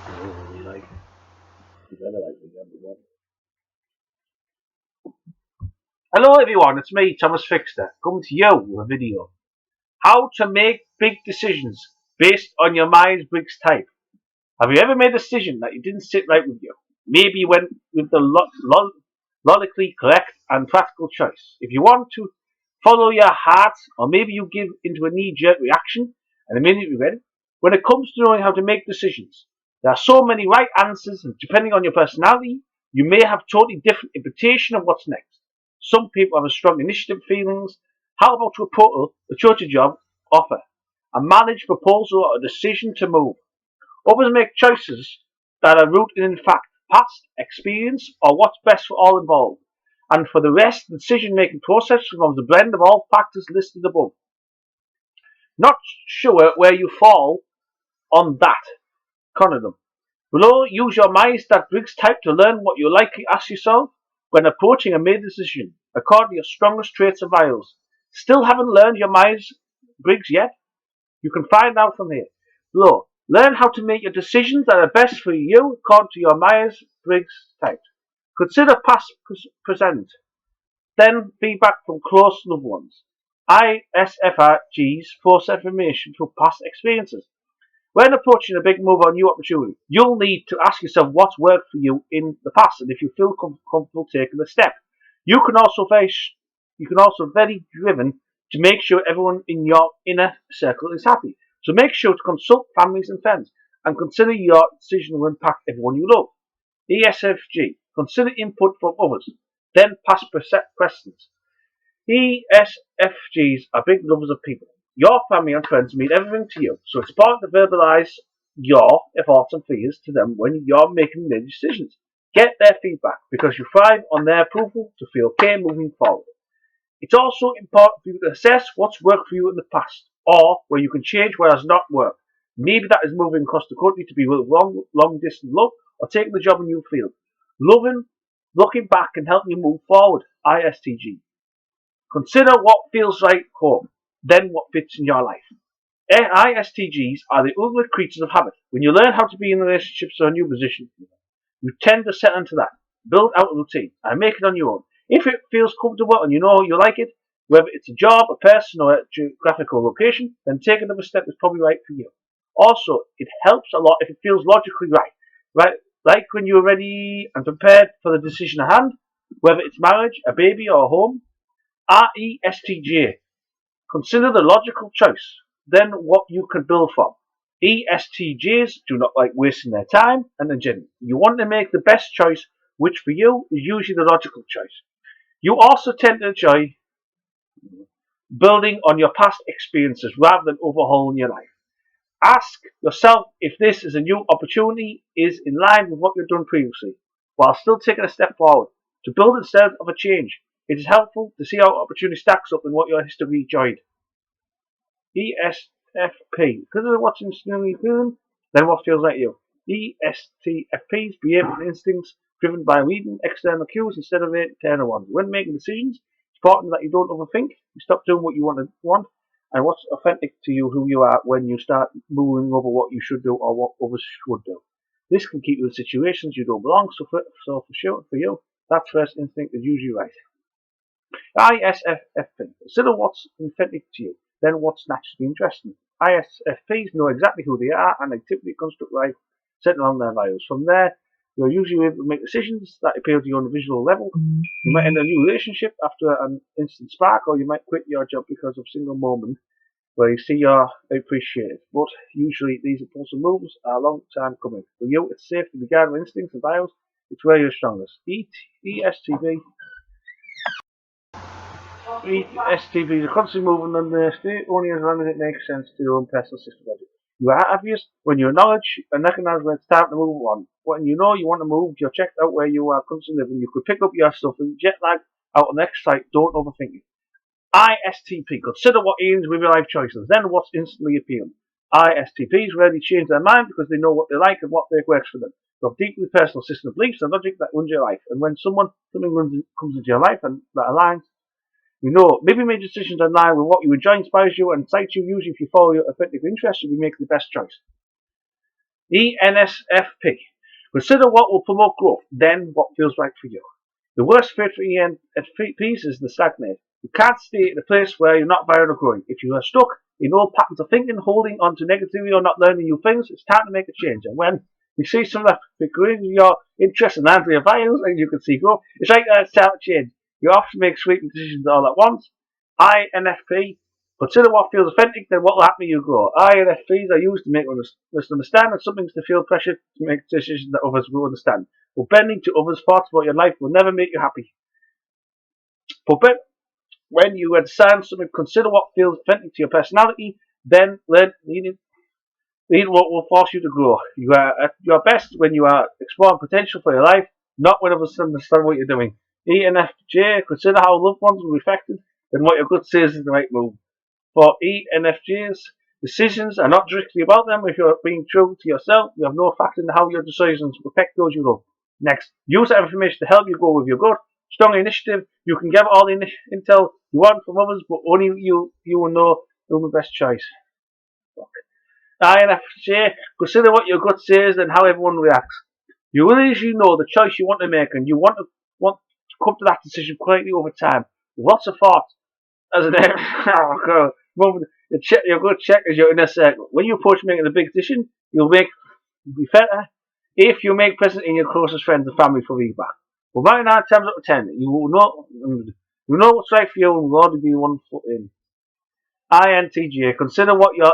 Really like, you better like the number one. Hello everyone, it's me, Thomas Fixter, coming to you with a video. How to make big decisions based on your Myers-Briggs type. Have you ever made a decision that you didn't sit right with you? Maybe you went with the logically correct and practical choice. If you want to follow your heart, or maybe you give into a knee-jerk reaction and immediately regret it. When it comes to knowing how to make decisions, there are so many right answers, and depending on your personality, you may have totally different interpretation of what's next. Some people have a strong initiative feelings. How about to approach a job offer, a marriage proposal, or a decision to move? Others make choices that are rooted in fact, past experience, or what's best for all involved. And for the rest, the decision-making process involves a blend of all factors listed above. Not sure where you fall on that conundrum. Below, use your Myers-Briggs type to learn what you likely ask yourself when approaching a major decision, according to your strongest traits and values. Still haven't learned your Myers-Briggs yet? You can find out from here. Below, learn how to make your decisions that are best for you according to your Myers-Briggs type. Consider past present, then feedback from close loved ones. ISFRGs process information through past experiences. When approaching a big move or new opportunity, you'll need to ask yourself what's worked for you in the past and if you feel comfortable taking the step. You can also very driven to make sure everyone in your inner circle is happy. So make sure to consult families and friends and consider your decision will impact everyone you love. ESFG. Consider input from others, then pass precedence. ESFGs are big lovers of people. Your family and friends mean everything to you, so it's important to verbalize your thoughts and fears to them when you're making their decisions. Get their feedback because you thrive on their approval to feel okay moving forward. It's also important for you to assess what's worked for you in the past or where you can change what has not worked. Maybe that is moving across the country to be with long distance love or taking the job in a new field. Looking back can help you move forward. ISTG. Consider what feels right home, then what fits in your life. ISTGs are the ultimate creatures of habit. When you learn how to be in relationships or a new position, you tend to settle into that. Build out a routine and make it on your own. If it feels comfortable and you know you like it, whether it's a job, a person, or a geographical location, then take another step is probably right for you. Also, it helps a lot if it feels logically right. Right, like when you're ready and prepared for the decision at hand, whether it's marriage, a baby, or a home. RESTJ. Consider the logical choice, then what you can build from. ESTJs do not like wasting their time and agenda. You want to make the best choice, which for you is usually the logical choice. You also tend to enjoy building on your past experiences rather than overhauling your life. Ask yourself if this is a new opportunity is in line with what you've done previously, while still taking a step forward. To build instead of a change, it is helpful to see how opportunity stacks up in what your history enjoyed. ESFP. Because of what's instantly feeling, then what feels like you. ESTFPs behave on instincts driven by reading external cues instead of internal ones. When making decisions, it's important that you don't overthink. You stop doing what you want and what's authentic to you, who you are, when you start moving over what you should do or what others should do. This can keep you in situations you don't belong. So for sure, for you, that first instinct is usually right. ISFP. Consider what's authentic to you, then what's naturally interesting. ISFPs know exactly who they are and they typically construct life centered on their values. From there, you're usually able to make decisions that appeal to you on a visual level. You might enter a new relationship after an instant spark, or you might quit your job because of a single moment where you see you're appreciated. But usually these impulsive moves are a long time coming. For you, it's safe to regard your instincts and values. It's where you're strongest. ESTB. ESTP is constantly moving on the state only as long as it makes sense to your own personal system logic. You are obvious when you acknowledge and recognize when it's time to move on. When you know you want to move, you're checked out where you are constantly living. You could pick up your stuff and jet lag out on the next site. Don't overthink it. ISTP. Consider what aims with your life choices, then what's instantly appealing. ISTPs rarely change their mind because they know what they like and what works for them. You have deeply personal system of beliefs and logic that runs your life. And when something comes into your life and that aligns, you know, maybe make decisions in line with what you enjoy, inspires you, and excites you. Usually, if you follow your authentic interests, you'll be making the best choice. ENSFP. Consider what will promote growth, then what feels right for you. The worst fit for ENFPs is the stagnate. You can't stay at a place where you're not viral or growing. If you are stuck in old patterns of thinking, holding on to negativity or not learning new things, it's time to make a change. And when you see some of that figure your interest in lands your values and you can see growth, it's like it's time to change. You often make sweeping decisions all at once. INFP. Consider what feels authentic, then what will happen when you grow. INFPs are used to make us understand, and some things to feel pressure to make decisions that others will understand. But bending to others' thoughts about your life will never make you happy. But when you understand something, consider what feels authentic to your personality, then learn what will force you to grow. You are at your best when you are exploring potential for your life, not when others understand what you're doing. ENFJ, consider how loved ones will be affected, then what your gut says is the right move. For ENFJs, decisions are not directly about them. If you're being true to yourself, you have no factor in how your decisions affect those you love. Next, use that information to help you go with your gut. Strong initiative. You can get all the intel you want from others, but only you will know the best choice. INFJ, consider what your gut says and how everyone reacts. You will usually know the choice you want to make, and you want to come to that decision quietly over time. Lots of thought. As an moment, your gut check is your inner circle. When you approach making a big decision, you'll be better if you make present in your closest friends and family for feedback. But 99 times out of 10, you will know what's right for you and will already be one foot in. INTJ, consider what your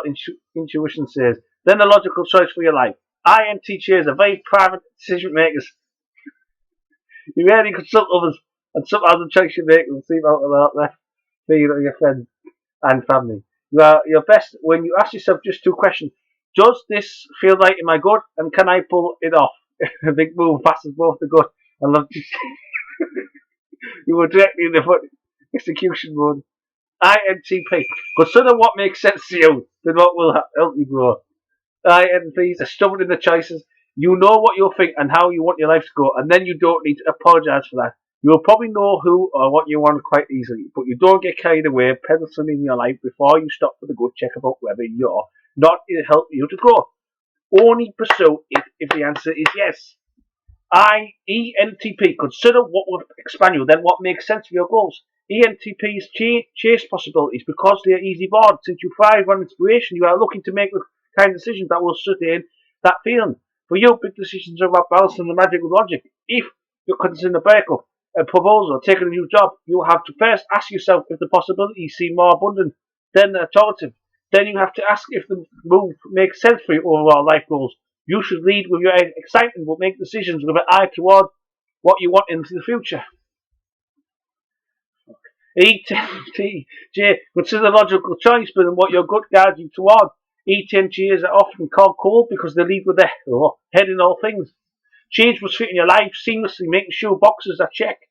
intuition says, then the logical choice for your life. INTJs are very private decision makers. You rarely consult others, and sometimes the choice you make will seem out of left field of your friends and family. You are your best when you ask yourself just two questions. Does this feel right in my gut, and can I pull it off? A big move passes both the gut and love. You were directly in the foot execution mode. INTP. Consider what makes sense to you, then what will help you grow. INTPs are stubborn in the choices. You know what you'll think and how you want your life to go, and then you don't need to apologise for that. You will probably know who or what you want quite easily, but you don't get carried away peddling in your life before you stop for the good check about whether you're not to help you to grow. Only pursue it if the answer is yes. ENTP. Consider what will expand you, then what makes sense for your goals. ENTPs chase possibilities because they are easy bored. Since you thrive on inspiration, you are looking to make the kind of decisions that will sustain that feeling. For you, big decisions are about balancing the magic with logic. If you're considering a breakup, a proposal, or taking a new job, you have to first ask yourself if the possibilities seem more abundant than attractive. Then you have to ask if the move makes sense for your overall life goals. You should lead with your excitement, but make decisions with an eye toward what you want into the future. ENTJ, consider logical choice, but what your gut guides you toward. ENTJs are often called cold because they lead with their head in all things. Change must fit in your life seamlessly, making sure boxes are checked.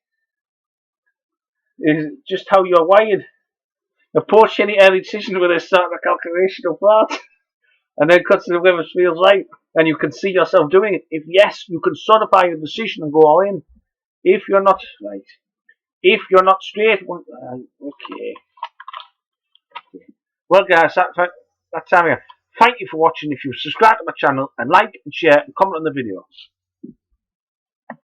Is just how you're wired. Approach any early decision with a sort of calculation of thought, and then consider whether it feels right, and you can see yourself doing it. If yes, you can solidify your decision and go all in. If you're not right, if you're not straight, okay. Well, guys, that's time here. Thank you for watching. If you subscribe to my channel and like and share and comment on the video.